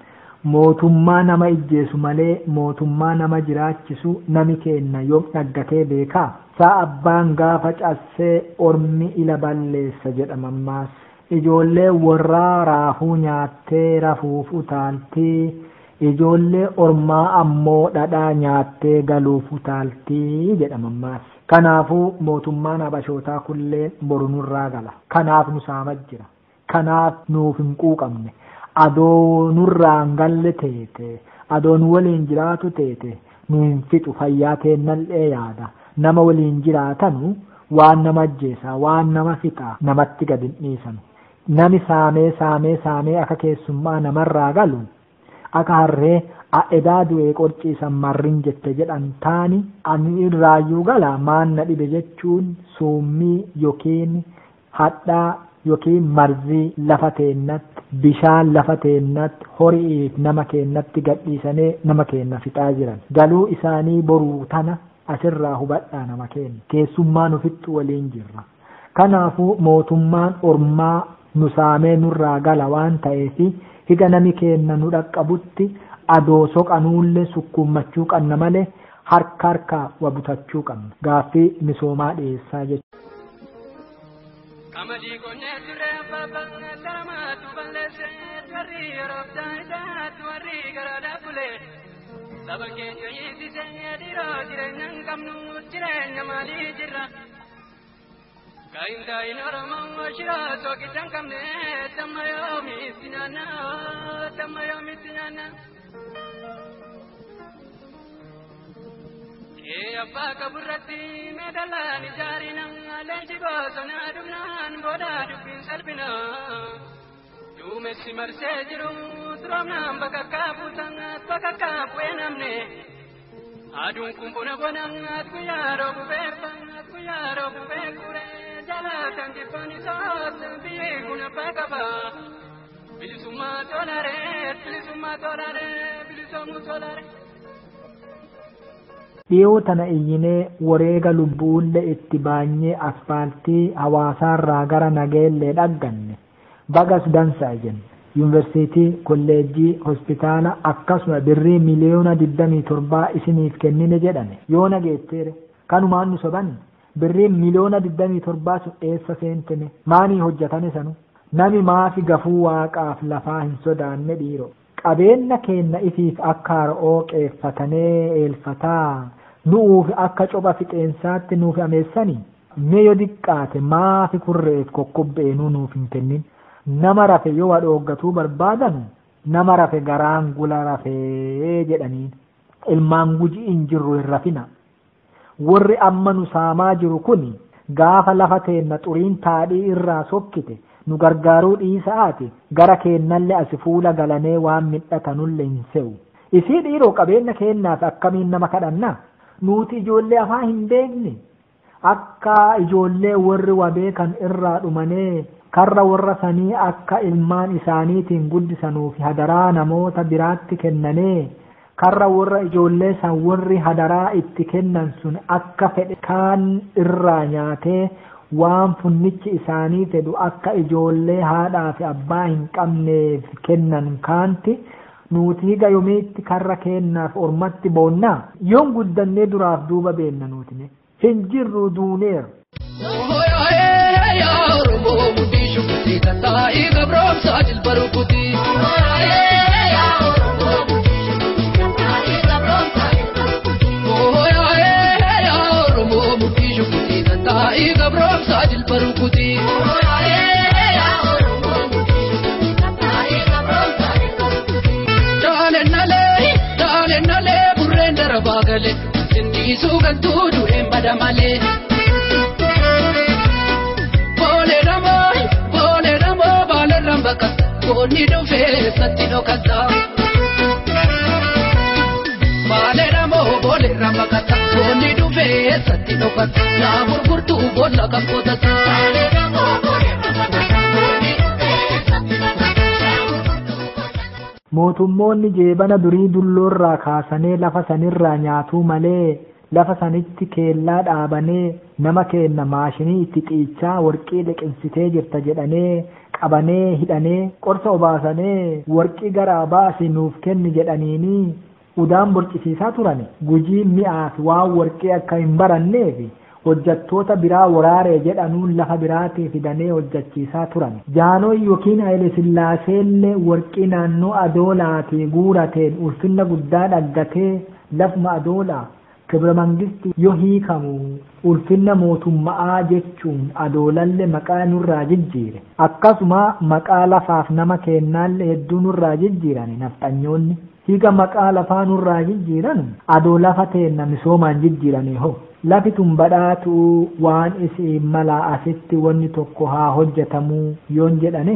Mootummaa nama ijjeesu malee mootummaa nama jiraachisu nami kenna yoom dhaggatee beekaa. Saa abbaan gaafa cassee ormi ila balleessa jedhamammaas. Ijoollee warraa raafuu nyaattee rafuuf utaaltii ijoollee ormaa ammoo dhadhaa nyaattee galuuf utaaltii jedhamammaas. Kanaafuu mootummaan Habashootaa kulleen boru nurraa gala. Kanaaf nu saamaa jira. Kanaaf nuuf hin quuqamne. Adoo nurraa hin galle teete, adoo nu waliin jiraatu teete, nu hin fixu fayyaa teennallee yaada. Nama waliin jiraatanu waan nama ajjeesa, waan nama fixa namatti gad hin dhiisanu. Nami saamee akka keessummaa namarraa galu akka harree edaa du'ee qorciisan marrin jette jedhan taani ani irraayyuu gala maan na dhibe jechuun suummii yookiin hadhaa yookiin marzii lafa teennatti bishaan lafa teennatti horiif nama keennatti gadhiisanii nama keenna fixaa jiran. Galuu isaanii boruu tana asirraa hubadhaa nama keenya. Keessummaan ofittu waliin jirra. Kanaafuu mootummaan ormaa nu saamee nurraa gala waan ta'eefi higa nami keenna nu dhaqqabutti adoo soqanuullee sukkuummachuu qabna malee harkaa wabutachuu qabna. Gaaffii misoomaa dhiyeessaa jechuudha. Kamadii qonnee turee abbaa daramaatu balleessee warri yeroof taa'itaatu warri garaa bulee saba keenya hiisisee dhiiroo jireenya hin qabnu jireenya maalii jirra. Kaindain Oromoo shira sokitan kamne tamayomi sinana ke abba kaburati medalani jarina lenji bosona dumnan boda dubin salbina dume simarse jiru tramna bakaka buenamne adun kumpuna bonangat kuyaro bubekure jalatan dipani sot biye guna pakaba bilisuma tolare dhiyoo tana iyyinee wareega lubbuullee itti baanyee asfaaltii hawaasaarraa gara nageellee dhagganne bagas dansaa jenna. Yuunivarsiitii, kolleejjii, hospitaala akkasuma birrii miliyoona 27 isiniif kennine jedhame yoo nageetteere kanumaan nu sobanne. Birrii miliyoona 27 sun eessa seentine maanii hojjetane sanu nami maafi gafuu waaqaaf lafaa hin sodaanne dhiiro qabeenya keenna ifiif akka har'oo qeeffatanee eelfataa nuuf akka copha fixeensaatti nuuf ameessanii mee yoo diqqaate maafi kurreef kokkobbeenuu nuuf hin kennin nama rafe yoo wadhooggatuu barbaadanu nama rafe garaan gula rafee jedhaniin ilmaan gujii hin jirru hin rafina. Warri amma nu saamaa jiru kun gaafa lafa teenna xuriin taadhii irraa sokkite nu gargaaruu dhiisaati gara keennallee asi fuula galanee waan midhatanullee hin se'u. Isii dhiiroo qabeenya keennaaf akkamiin nama kadhanna nuti ijoollee afaa hin beekne akka ijoollee warri wabeekan irraa dhumanee karra warra sanii akka ilmaan isaaniitiin guddisanuuf hadaraa namoota biraatti kennanee karra warra ijoollee san warri hadaraa itti kennan sun akka fedhe kaan irraa nyaatee waan funnichi isaanii fedhu akka ijoollee haadhaa fi abbaa hin qabneef kennan kaanti nuti higa yomiitti karra kennaaf ormatti boonnaa yoon guddannee duraaf duuba beenna nuti hin jirru duuneer. Sugan tudu embada male bole ramo bale rambaka koni do fe satti do kata bale ramo bole rambaka koni do fe satti do kata na gurgurtu bolla kapota bale ramo bole rambaka koni do fe satti do kata. Mootummoonni jeebana durii dulloorraa kaasanii lafa sanirraa nyaatuu malee lafa sanitti keellaa dhaabanee nama keenna maashinii itti xiichaa warqii liqinsitee jirta jedhanee qabanee hidhanee qorsa obaasanee warqii garaa baasii nuuf kenni jedhaniini udaan borcisiisaa turani gujii mi'aaf waan warqii akka hin baranneef hojjettoota biraa waraaree jedhanuun lafa biraatii fidanii hojjechiisaa turan. Jaanooy yookiin Haile Sillaaseellee warqii naannoo Adoolaatii guurateen ulfinna guddaa dhaggatee lafuma Adoolaa kibra mangisti yoo hiikamu ulfinna mootummaa jechuun Adoolallee maqaa nurraa jijjiire. Akkasuma maqaa lafaaf nama kennaallee hedduu nurraa jijjiirani nafxanyoonni. Hiika maqaa lafaa nurraa jijjiiran Adoo lafa teenna misoomaan jijjiiranii hoo. Lafi tun badhaatu waan isiin mala asitti wanni tokko haa hojjetamuu yoon jedhane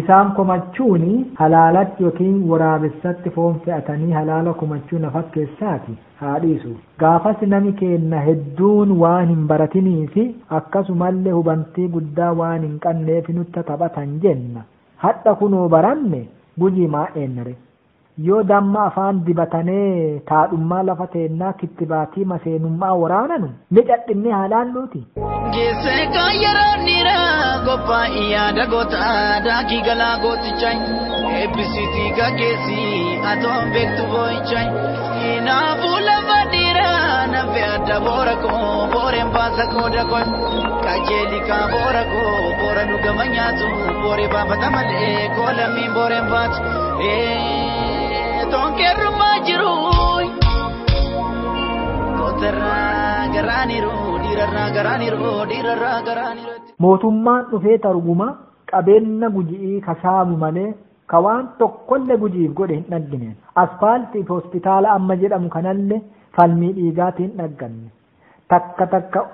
isaan komachuuni halaalatti yookiin waraabessatti foon fe'atanii halaala komachuu na fakkeessaati haa dhiisu. Gaafas nami kenna hedduun waan hin baratanii fi akkasumallee hubantii guddaa waan hin qabneef nutti taphatan jenna. Hadha kunoo baranne gujii maa eenyare. Yoo damma afaan dibatanee taadhummaa lafa teennaa kittibaatii maseenummaa waraananu ni cadhinne haalaalluuti. Geessee kaayyaroon dhiiraa qophaa'ii yaada gootaa daakii galaa gootichaa eebbisiitii gaggeessii atoon beektu boo'ichaa inaafuu lafa dhiiraa nafe adda boora koo booreen baasa qooda koo qajeelii kaa boora koo boora dhugama nyaatu booree baafata malee koolamiin booreen baatu. Tonkeerrumaa jiru kootarraa garaaniru dhiirarraa garaaniru. Mootummaan dhufee targuma qabeenya gujii kasaamu malee ka waan tokkollee gujiif godhe hin dhaggineen. Asfaaltii fi hospitaala amma jedhamu kanallee falmii dhiigaatiin dhagganne. Takka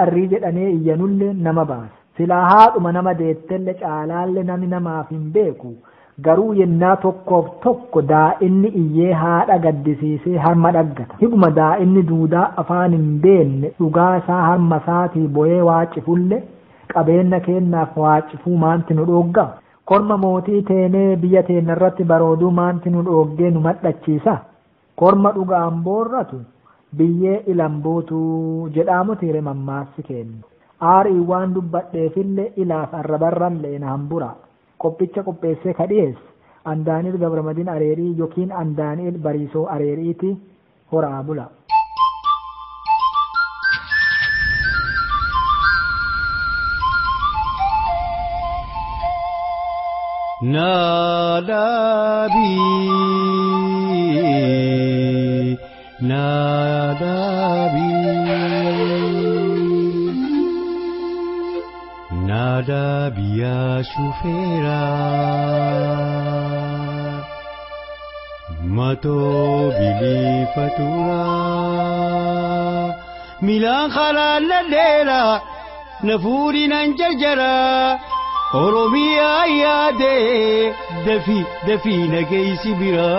arrii jedhanee iyyanullee nama baasa. Silaa haadhuma nama deettellee caalaallee nami namaaf hin beeku. Garuu yennaa tokkoof tokko daa'inni iyyee haadha gaddisiisee harma dhaggata. Higuma daa'inni duudaa afaan hin beenne dhugaa isaa harma isaatii bo'ee waacifulle qabeenya kennaaf waacifuu maanti nu dhoogga. Korma mootii teenee biyya teenya irratti barooduu maanti nu dhooggee nu madhachiisa. Korma dhugaan boorratu biyyee ilambuutu jedhamuti mammaassi kennu. Aarii waan dubbadheefillee ilaaf arrabarrallee na hambura. Qophicha qopheessee kadhiyeesse Andaaniil Gabramadin Areerii yookiin Andaaniil Bariisoo Areeriiti horaa bula. Nada biya shufera mato bili fatura milan khalal ladera nafuri nanjajara Oromiya yade dafi nagaysi bira